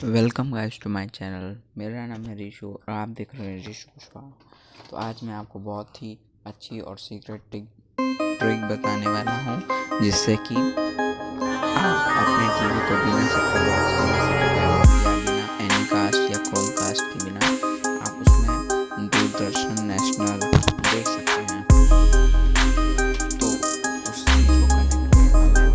Welcome guys to my channel. मेरा नाम है ऋषु और आप देख रहे हैं ऋषु कुशवाहा। तो आज मैं आपको बहुत ही अच्छी और सीक्रेट ट्रिक बताने वाला हूँ, जिससे कि आप अपने टीवी को बिना सेटअप बॉक्स के या बिना एनीकास्ट या क्रोमकास्ट के बिना आप उसमें दूरदर्शन नेशनल देख सकते हैं। तो उस चीज़ को करने के लिए हमें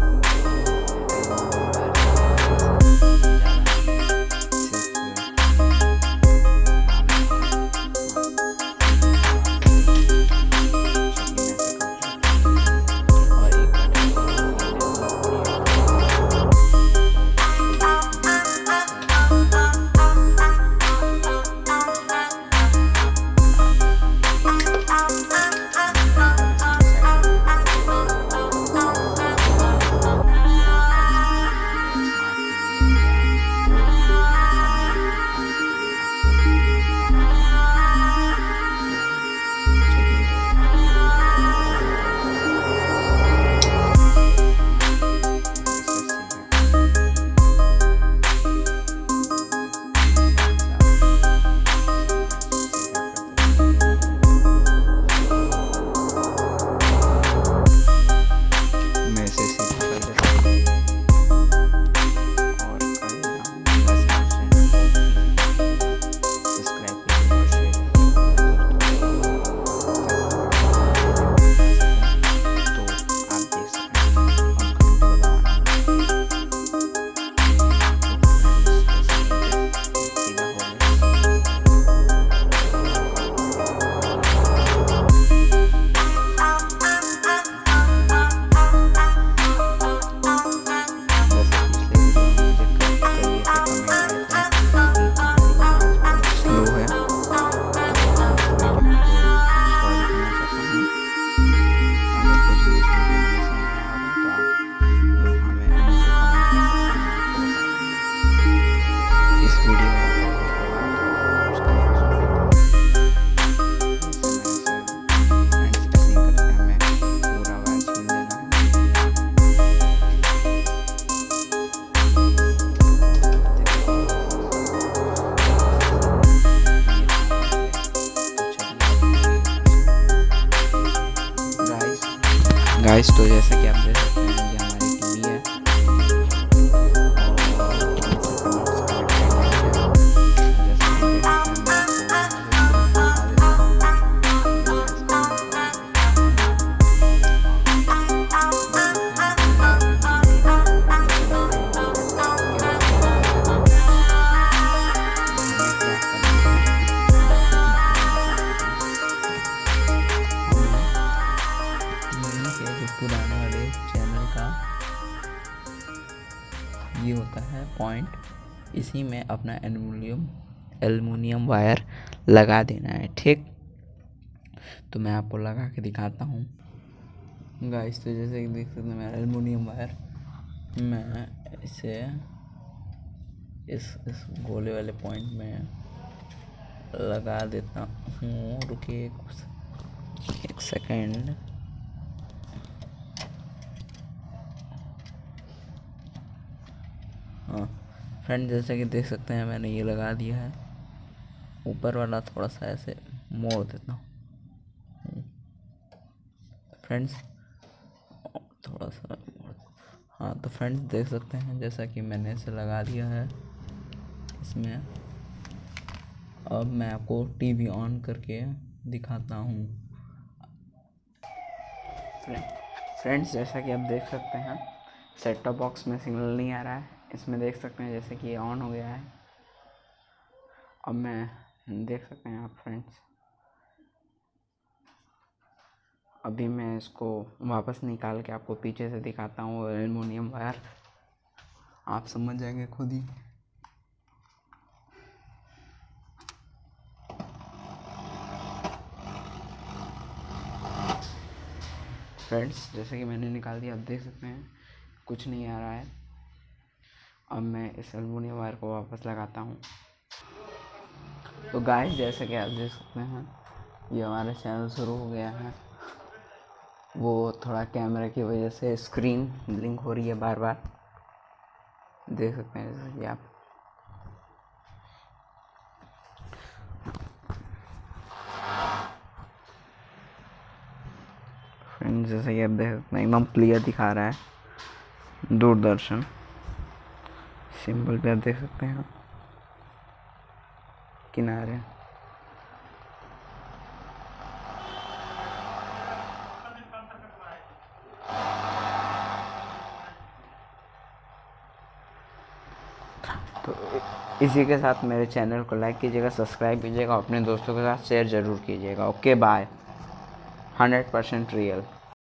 गाइस। तो जैसा कि आप देख सकते हैं, ये हमारी टीवी है पुराने वाले चैनल का ये होता है पॉइंट, इसी में अपना एल्युमिनियम वायर लगा देना है। ठीक, तो मैं आपको लगा के दिखाता हूँ गाइस। तो जैसे कि देख सकते हैं मेरा एल्युमिनियम वायर, मैं इसे इस गोले वाले पॉइंट में लगा देता हूँ। रुकिए एक सेकेंड। हाँ फ्रेंड, जैसे कि देख सकते हैं मैंने ये लगा दिया है। ऊपर वाला थोड़ा सा ऐसे मोड़ देता हूँ फ्रेंड्स, थोड़ा सा। हाँ तो फ्रेंड्स देख सकते हैं जैसा कि मैंने इसे लगा दिया है इसमें। अब मैं आपको टीवी ऑन करके दिखाता हूँ फ्रेंड्स। जैसा कि आप देख सकते हैं सेट टॉप बॉक्स में सिग्नल नहीं आ रहा है। इसमें देख सकते हैं जैसे कि ये ऑन हो गया है। अब मैं देख सकते हैं आप फ्रेंड्स, अभी मैं इसको वापस निकाल के आपको पीछे से दिखाता हूँ। एल्युमिनियम वायर आप समझ जाएंगे खुद ही। फ्रेंड्स जैसे कि मैंने निकाल दिया, अब देख सकते हैं कुछ नहीं आ रहा है। अब मैं इस एल्युमिनियम वायर को वापस लगाता हूँ। तो गाइस जैसे कि आप देख सकते हैं ये हमारा चैनल शुरू हो गया है। वो थोड़ा कैमरे की वजह से स्क्रीन ब्लिंक हो रही है बार बार, देख सकते हैं जैसे कि आप। फ्रेंड्स जैसे कि आप देख सकते हैं एकदम क्लियर दिखा रहा है, दूरदर्शन सिंबल पे आप देख सकते हैं किनारे। तो इसी के साथ मेरे चैनल को लाइक कीजिएगा, सब्सक्राइब कीजिएगा, अपने दोस्तों के साथ शेयर ज़रूर कीजिएगा। Okay bye. 100% रियल।